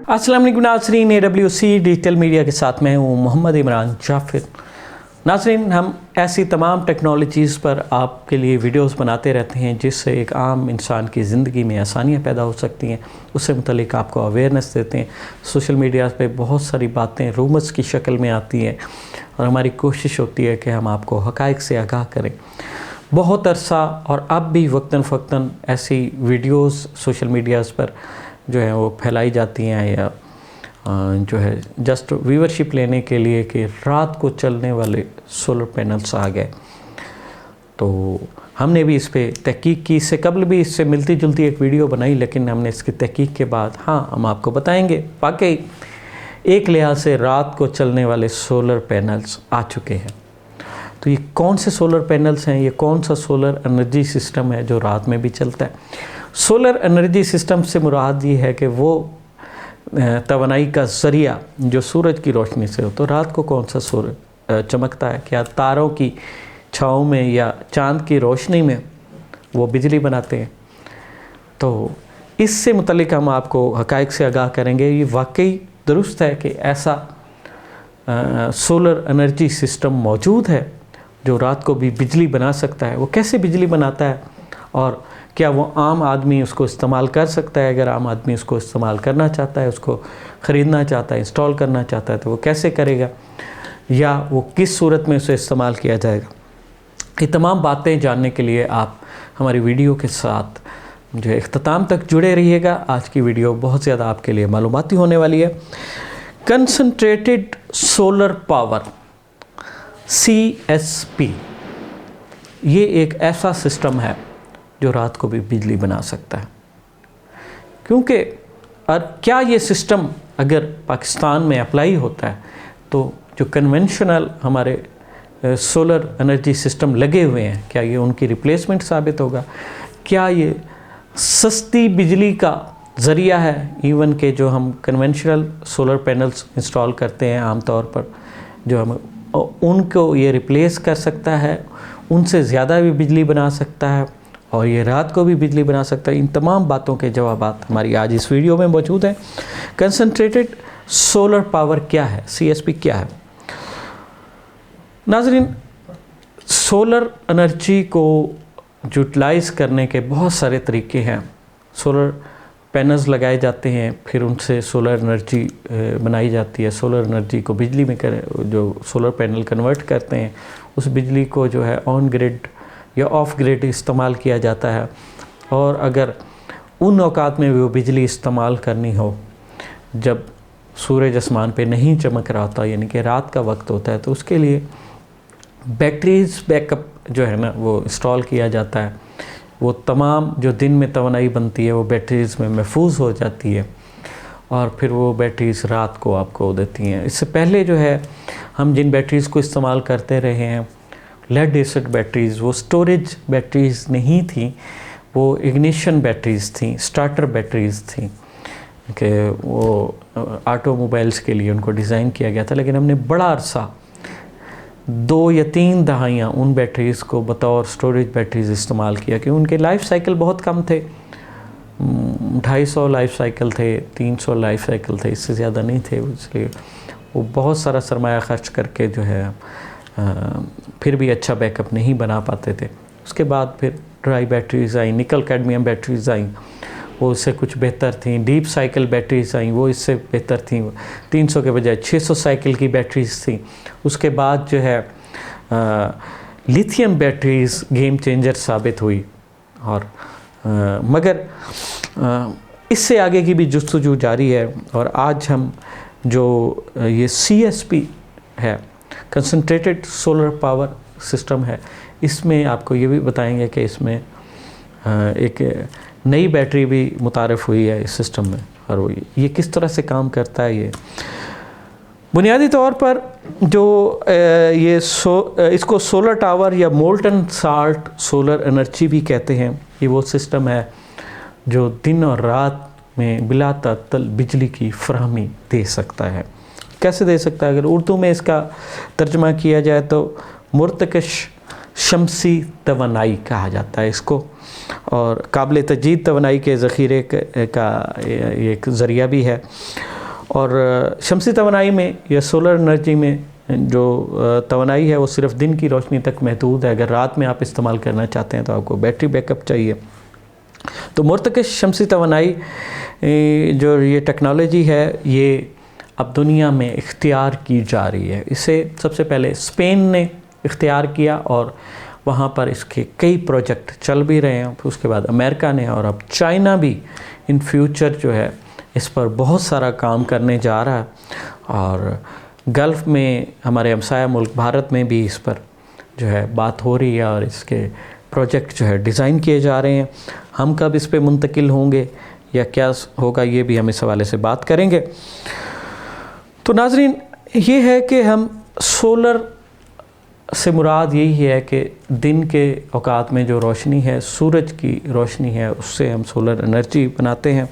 अस्सलाम वालेकुम नाज़रीन, AWC डिजिटल मीडिया के साथ मैं हूँ मोहम्मद इमरान जाफिर। नाज़रीन, हम ऐसी तमाम टेक्नोलॉजीज़ पर आपके लिए वीडियोस बनाते रहते हैं जिससे एक आम इंसान की ज़िंदगी में आसानियाँ पैदा हो सकती हैं। उससे मुतल्लिक आपको अवेयरनेस देते हैं। सोशल मीडिया पे बहुत सारी बातें रूमर्स की शक्ल में आती हैं और हमारी कोशिश होती है कि हम आपको हक़ाइक़ से आगाह करें। बहुत अरसा और अब भी वक्तन फ़क्तन ऐसी वीडियोस सोशल मीडियाज़ पर जो है वो फैलाई जाती हैं या जो है जस्ट व्यूवरशिप लेने के लिए कि रात को चलने वाले सोलर पैनल्स आ गए। तो हमने भी इस पे तहकीक की। इससे कबल भी इससे मिलती जुलती एक वीडियो बनाई, लेकिन हमने इसकी तहकीक के बाद हम आपको बताएंगे वाकई एक लिहाज से रात को चलने वाले सोलर पैनल्स आ चुके हैं। तो ये कौन से सोलर पैनल्स हैं, ये कौन सा सोलर एनर्जी सिस्टम है जो रात में भी चलता है। सोलर एनर्जी सिस्टम से मुराद ये है कि वो तवानाई का ज़रिया जो सूरज की रोशनी से हो। तो रात को कौन सा सूरज चमकता है, क्या तारों की छाँव में या चाँद की रोशनी में वो बिजली बनाते हैं। तो इससे मुतल्लिक हम आपको हक़ाइक़ से आगाह करेंगे। ये वाकई दुरुस्त है कि ऐसा सोलर एनर्जी सिस्टम मौजूद है जो रात को भी बिजली बना सकता है। वो कैसे बिजली बनाता है और क्या वो आम आदमी उसको इस्तेमाल कर सकता है। अगर आम आदमी उसको इस्तेमाल करना चाहता है, उसको ख़रीदना चाहता है, इंस्टॉल करना चाहता है, तो वो कैसे करेगा या वो किस सूरत में उसे इस्तेमाल किया जाएगा। ये तमाम बातें जानने के लिए आप हमारी वीडियो के साथ जो इख्तिताम तक जुड़े रहिएगा। आज की वीडियो बहुत ज़्यादा आपके लिए मालूमाती होने वाली है। कंसंट्रेटेड सोलर पावर CSP, ये एक ऐसा सिस्टम है जो रात को भी बिजली बना सकता है। क्योंकि और क्या ये सिस्टम अगर पाकिस्तान में अप्लाई होता है तो जो कन्वेंशनल हमारे सोलर एनर्जी सिस्टम लगे हुए हैं, क्या ये उनकी रिप्लेसमेंट साबित होगा। क्या ये सस्ती बिजली का ज़रिया है। इवन के जो हम कन्वेंशनल सोलर पैनल्स इंस्टॉल करते हैं आम तौर पर, जो हम उनको ये रिप्लेस कर सकता है, उनसे ज़्यादा भी बिजली बना सकता है और ये रात को भी बिजली बना सकता है। इन तमाम बातों के जवाबात हमारी आज इस वीडियो में मौजूद हैं। कंसंट्रेटेड सोलर पावर क्या है, CSP क्या है। नाज़रीन, सोलर एनर्जी को यूटिलाइज़ करने के बहुत सारे तरीके हैं। सोलर पैनल्स लगाए जाते हैं, फिर उनसे सोलर एनर्जी बनाई जाती है। सोलर एनर्जी को बिजली में जो सोलर पैनल कन्वर्ट करते हैं, उस बिजली को जो है ऑन ग्रिड या ऑफ ग्रिड इस्तेमाल किया जाता है। और अगर उन औकात में भी वो बिजली इस्तेमाल करनी हो जब सूरज आसमान पे नहीं चमक रहा होता, यानी कि रात का वक्त होता है, तो उसके लिए बैटरीज़ बैकअप जो है ना वो इंस्टॉल किया जाता है। वो तमाम जो दिन में तवानाई बनती है वो बैटरीज़ में महफूज हो जाती है और फिर वो बैटरीज़ रात को आपको देती हैं। इससे पहले जो है हम जिन बैटरीज़ को इस्तेमाल करते रहे हैं, लेड एसिड बैटरीज़, वो स्टोरेज बैटरीज़ नहीं थी, वो इग्निशन बैटरीज़ थी, स्टार्टर बैटरीज़ थी कि वो ऑटोमोबाइल्स के लिए उनको डिज़ाइन किया गया था। लेकिन हमने बड़ा अरसा 2 या 3 दहाइयाँ उन बैटरीज़ को बतौर स्टोरेज बैटरीज़ इस्तेमाल किया कि उनके लाइफ साइकिल बहुत कम थे। 250 लाइफ साइकिल थे, 300 लाइफ साइकिल थे, इससे ज़्यादा नहीं थे। इसलिए वो बहुत सारा सरमाया ख़र्च करके जो है फिर भी अच्छा बैकअप नहीं बना पाते थे। उसके बाद फिर ड्राई बैटरीज़ आई, निकल कैडमियम बैटरीज़ आई, वो इससे कुछ बेहतर थी। डीप साइकिल बैटरीज़ आई, वो इससे बेहतर थी। 300 के बजाय 600 साइकिल की बैटरीज़ थी। उसके बाद जो है लिथियम बैटरीज़ गेम चेंजर साबित हुई और मगर इससे आगे की भी जुस्तजू जारी है। और आज हम जो ये CSP है, कंसंट्रेटेड सोलर पावर सिस्टम है, इसमें आपको ये भी बताएंगे कि इसमें एक नई बैटरी भी मुतारफ़ हुई है इस सिस्टम में और वो ये किस तरह से काम करता है। ये बुनियादी तौर पर जो इसको सोलर टावर या मोल्टन साल्ट सोलर एनर्जी भी कहते हैं। ये वो सिस्टम है जो दिन और रात में बिला तात्तल बिजली की फराहमी दे सकता है। कैसे दे सकता है, अगर उर्दू में इसका तर्जमा किया जाए तो मुर्तकश शमसी तवानाई कहा जाता है इसको। और काबिल तजदीद तवानाई के ज़ख़ीरे का एक ज़रिया भी है। और शमसी तवानाई में या सोलर एनर्जी में जो तवानाई है वो सिर्फ दिन की रोशनी तक महदूद है। अगर रात में आप इस्तेमाल करना चाहते हैं तो आपको बैटरी बैकअप चाहिए। तो मुर्तकिश शमसी तवानाई जो ये टेक्नोलॉजी है ये अब दुनिया में इख्तियार की जा रही है। इसे सबसे पहले स्पेन ने इख्तियार किया और वहाँ पर इसके कई प्रोजेक्ट चल भी रहे हैं। उसके बाद अमेरिका ने और अब चाइना भी इन फ्यूचर जो है इस पर बहुत सारा काम करने जा रहा है। और गल्फ़ में हमारे हमसाया मुल्क भारत में भी इस पर जो है बात हो रही है और इसके प्रोजेक्ट जो है डिज़ाइन किए जा रहे हैं। हम कब इस पे मुंतकिल होंगे या क्या होगा ये भी हम इस हवाले से बात करेंगे। तो नाज़रीन, ये है कि हम सोलर से मुराद यही है कि दिन के औकात में जो रोशनी है, सूरज की रोशनी है, उससे हम सोलर एनर्जी बनाते हैं।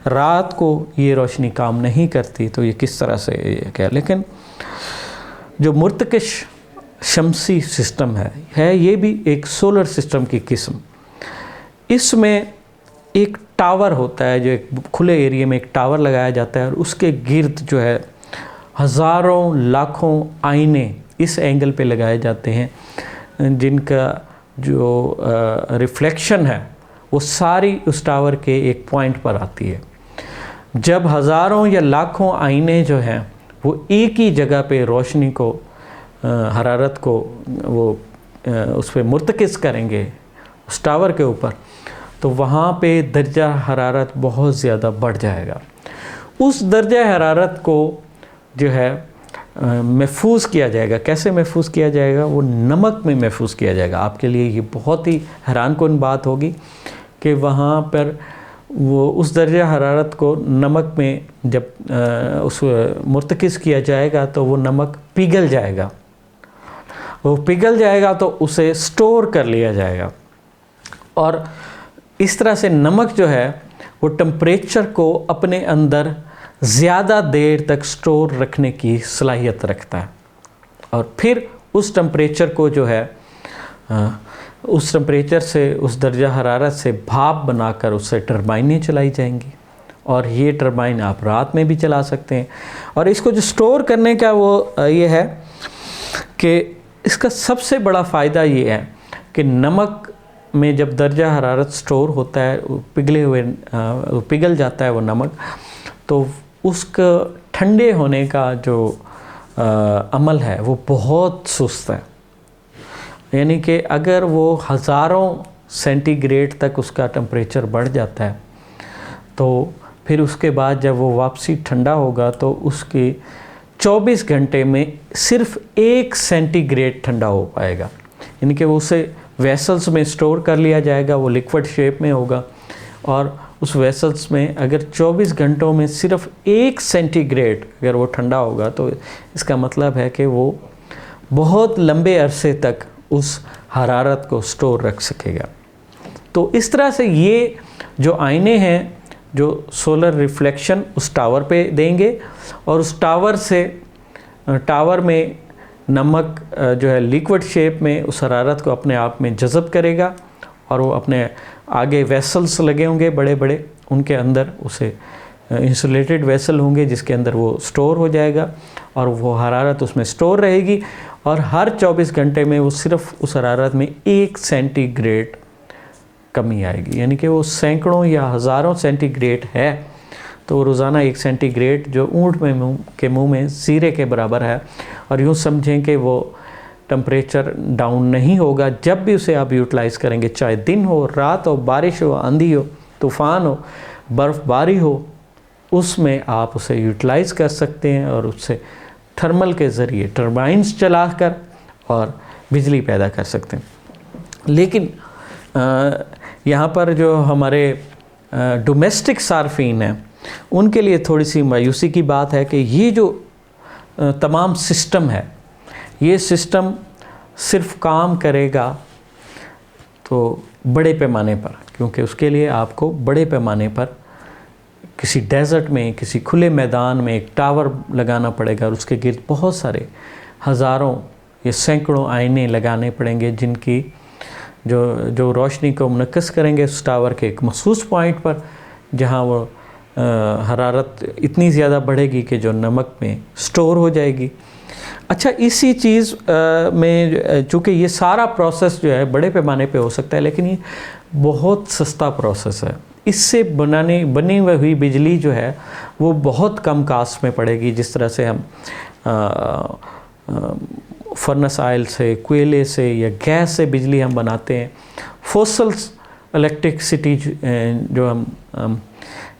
रात को ये रोशनी काम नहीं करती तो ये किस तरह से क्या। लेकिन जो मुर्तकिश शमसी सिस्टम है ये भी एक सोलर सिस्टम की किस्म। इसमें एक टावर होता है, जो एक खुले एरिया में एक टावर लगाया जाता है और उसके गिर्द जो है हज़ारों लाखों आईने इस एंगल पे लगाए जाते हैं जिनका जो रिफ्लेक्शन है वो सारी उस टावर के एक पॉइंट पर आती है। जब हज़ारों या लाखों आईने जो हैं वो एक ही जगह पे रोशनी को हरारत को वो उस पर मुर्तकिज़ करेंगे उस टावर के ऊपर, तो वहाँ पे दर्जा हरारत बहुत ज़्यादा बढ़ जाएगा। उस दर्जा हरारत को जो है महफूज किया जाएगा। कैसे महफूज किया जाएगा? वो नमक में महफूज किया जाएगा। आपके लिए ये बहुत ही हैरानकुन बात होगी कि वहाँ पर वो उस दर्जा हरारत को नमक में जब उस मुर्तकिज़ किया जाएगा तो वो नमक पिघल जाएगा। वो पिघल जाएगा तो उसे स्टोर कर लिया जाएगा और इस तरह से नमक जो है वो टेम्परेचर को अपने अंदर ज़्यादा देर तक स्टोर रखने की सलाहियत रखता है। और फिर उस टेम्परेचर को जो है उस टेम्परेचर से, उस दर्जा हरारत से भाप बनाकर उससे टरबाइनें चलाई जाएंगी और ये टरबाइन आप रात में भी चला सकते हैं। और इसको जो स्टोर करने का वो ये है कि इसका सबसे बड़ा फ़ायदा ये है कि नमक में जब दर्जा हरारत स्टोर होता है, पिघले हुए पिघल जाता है वो नमक, तो उसका ठंडे होने का जो अमल है वो बहुत सुस्त है। यानी कि अगर वो हज़ारों सेंटीग्रेड तक उसका टेम्परेचर बढ़ जाता है तो फिर उसके बाद जब वो वापसी ठंडा होगा तो उसके 24 घंटे में सिर्फ 1 सेंटीग्रेड ठंडा हो पाएगा। यानी कि वो उसे वेसल्स में स्टोर कर लिया जाएगा, वो लिक्विड शेप में होगा और उस वेसल्स में अगर 24 घंटों में सिर्फ 1 सेंटीग्रेड अगर वो ठंडा होगा तो इसका मतलब है कि वो बहुत लंबे अरसे तक उस हरारत को स्टोर रख सकेगा। तो इस तरह से ये जो आईने हैं जो सोलर रिफ्लेक्शन उस टावर पे देंगे और उस टावर से टावर में नमक जो है लिक्विड शेप में उस हरारत को अपने आप में जज़ब करेगा और वो अपने आगे वेसल्स लगे होंगे बड़े बड़े, उनके अंदर उसे इंसुलेटेड वेसल होंगे जिसके अंदर वो स्टोर हो जाएगा और वो हरारत उसमें स्टोर रहेगी और हर 24 घंटे में वो सिर्फ उस हरारत में 1 सेंटीग्रेड कमी आएगी। यानी कि वो सैकड़ों या हज़ारों सेंटीग्रेड है तो रोज़ाना 1 सेंटीग्रेड जो ऊँट के मुँह में ज़ीरे के बराबर है। और यूँ समझें कि वो टेम्परेचर डाउन नहीं होगा जब भी उसे आप यूटिलाइज़ करेंगे, चाहे दिन हो, रात हो, बारिश हो, आंधी हो, तूफ़ान हो, बर्फ़बारी हो, उसमें आप उसे यूटिलाइज़ कर सकते हैं और उससे थर्मल के ज़रिए टरबाइन्स चलाकर और बिजली पैदा कर सकते हैं। लेकिन यहाँ पर जो हमारे डोमेस्टिक सार्फिन हैं उनके लिए थोड़ी सी मायूसी की बात है कि ये जो तमाम सिस्टम है ये सिस्टम सिर्फ काम करेगा तो बड़े पैमाने पर, क्योंकि उसके लिए आपको बड़े पैमाने पर किसी डेज़र्ट में, किसी खुले मैदान में एक टावर लगाना पड़ेगा और उसके गिर्द बहुत सारे हज़ारों या सैकड़ों आईने लगाने पड़ेंगे जिनकी जो रोशनी को मुनक्किस करेंगे उस टावर के एक मखसूस पॉइंट पर जहाँ वो हरारत इतनी ज़्यादा बढ़ेगी कि जो नमक में स्टोर हो जाएगी। अच्छा, इसी चीज़ में चूँकि ये सारा प्रोसेस जो है बड़े पैमाने पे हो सकता है, लेकिन ये बहुत सस्ता प्रोसेस है। इससे बनी हुई बिजली जो है वो बहुत कम कास्ट में पड़ेगी। जिस तरह से हम फर्नेस ऑयल से, कोयले से या गैस से बिजली हम बनाते हैं, फोसल्स इलेक्ट्रिसिटी जो हम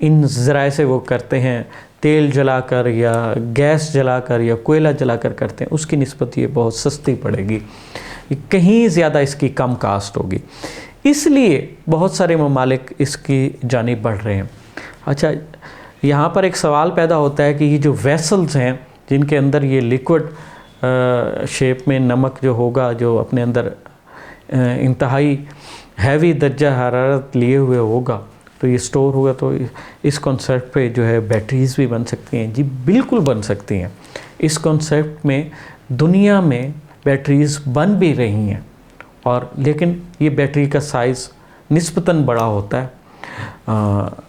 इन ज़राए से वो करते हैं, तेल जलाकर या गैस जलाकर या कोयला जलाकर करते हैं, उसकी निस्बत ये बहुत सस्ती पड़ेगी, कहीं ज़्यादा इसकी कम कास्ट होगी। इसलिए बहुत सारे ममालिक इसकी जानिब बढ़ रहे हैं। अच्छा, यहाँ पर एक सवाल पैदा होता है कि ये जो वेसल्स हैं जिनके अंदर ये लिक्विड शेप में नमक जो होगा, जो अपने अंदर इंतहाई हैवी दर्जा हरारत लिए हुए होगा, तो ये स्टोर होगा, तो इस कॉन्सेप्ट पे जो है बैटरीज़ भी बन सकती हैं। जी बिल्कुल बन सकती हैं। इस कॉन्सेप्ट में दुनिया में बैटरीज़ बन भी रही हैं, और लेकिन ये बैटरी का साइज़ निस्बतन बड़ा होता है।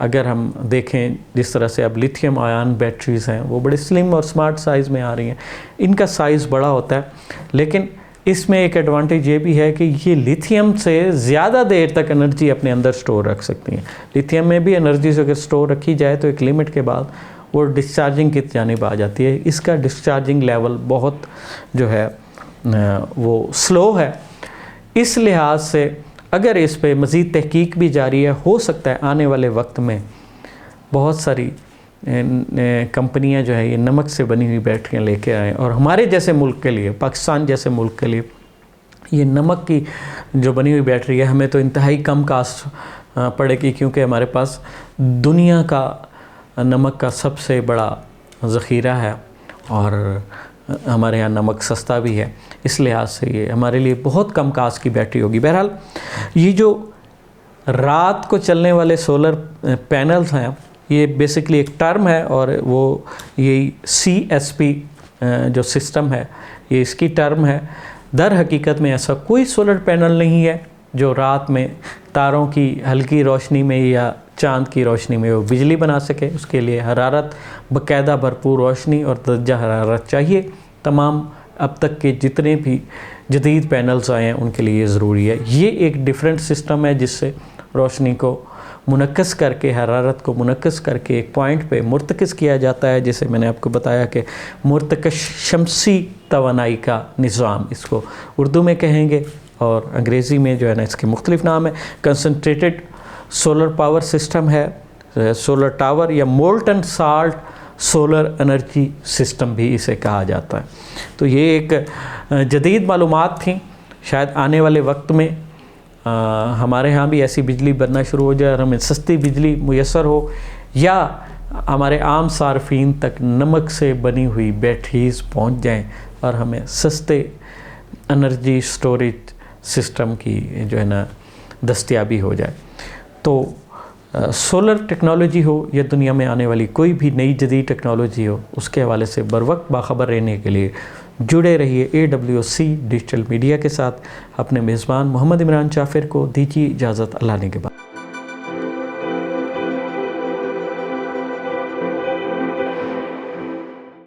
अगर हम देखें जिस तरह से अब लिथियम आयन बैटरीज़ हैं वो बड़े स्लिम और स्मार्ट साइज़ में आ रही हैं, इनका साइज़ बड़ा होता है। लेकिन इसमें एक एडवांटेज ये भी है कि ये लिथियम से ज़्यादा देर तक एनर्जी अपने अंदर स्टोर रख सकती हैं। लिथियम में भी एनर्जी अगर स्टोर रखी जाए तो एक लिमिट के बाद वो डिस्चार्जिंग की जानिब आ जाती है। इसका डिस्चार्जिंग लेवल बहुत जो है वो स्लो है। इस लिहाज से अगर इस पे मज़ीद तहकीक भी जारी है, हो सकता है आने वाले वक्त में बहुत सारी कंपनियां जो है ये नमक से बनी हुई बैटरियां लेके आएँ, और हमारे जैसे मुल्क के लिए, पाकिस्तान जैसे मुल्क के लिए ये नमक की जो बनी हुई बैटरी है हमें तो इंतहाई कम कास्ट पड़ेगी, क्योंकि हमारे पास दुनिया का नमक का सबसे बड़ा ज़ख़ीरा है और हमारे यहाँ नमक सस्ता भी है। इस लिहाज से ये हमारे लिए बहुत कम कास्ट की बैटरी होगी। बहरहाल, ये जो रात को चलने वाले सोलर पैनल्स हैं ये बेसिकली एक टर्म है, और वो यही CSP जो सिस्टम है ये इसकी टर्म है। दर हकीकत में ऐसा कोई सोलर पैनल नहीं है जो रात में तारों की हल्की रोशनी में या चाँद की रोशनी में वो बिजली बना सके। उसके लिए हरारत, बाकायदा भरपूर रोशनी और दर्जा हरारत चाहिए। तमाम अब तक के जितने भी जदीद पैनल्स आए हैं उनके लिए ज़रूरी है। ये एक डिफरेंट सिस्टम है जिससे रोशनी को मुनक्कस करके, हरारत को मुनक्कस करके एक पॉइंट पे मुर्तकिज़ किया जाता है, जिसे मैंने आपको बताया कि मुर्तकश शमसी तवानाई का निज़ाम इसको उर्दू में कहेंगे, और अंग्रेज़ी में जो है ना इसके मुख्तलिफ़ नाम है। कंसनट्रेटेड सोलर पावर सिस्टम है, सोलर टावर या molten salt solar energy system भी इसे कहा जाता है। तो ये एक जदीद मालूमात थी। शायद आने वाले वक्त में हमारे यहाँ भी ऐसी बिजली बनना शुरू हो जाए और हमें सस्ती बिजली मुयस्सर हो, या हमारे आम सार्फिन तक नमक से बनी हुई बैटरीज़ पहुँच जाएं और हमें सस्ते एनर्जी स्टोरेज सिस्टम की जो है ना दस्तयाबी हो जाए। तो सोलर टेक्नोलॉजी हो या दुनिया में आने वाली कोई भी नई जदीद टेक्नोलॉजी हो, उसके हवाले से बर वक्त बाखबर रहने के लिए जुड़े रहिए AWC डिजिटल मीडिया के साथ। अपने मेज़बान मोहम्मद इमरान चाफिर को दीजिए इजाज़त। अल्लाह ने के बाद।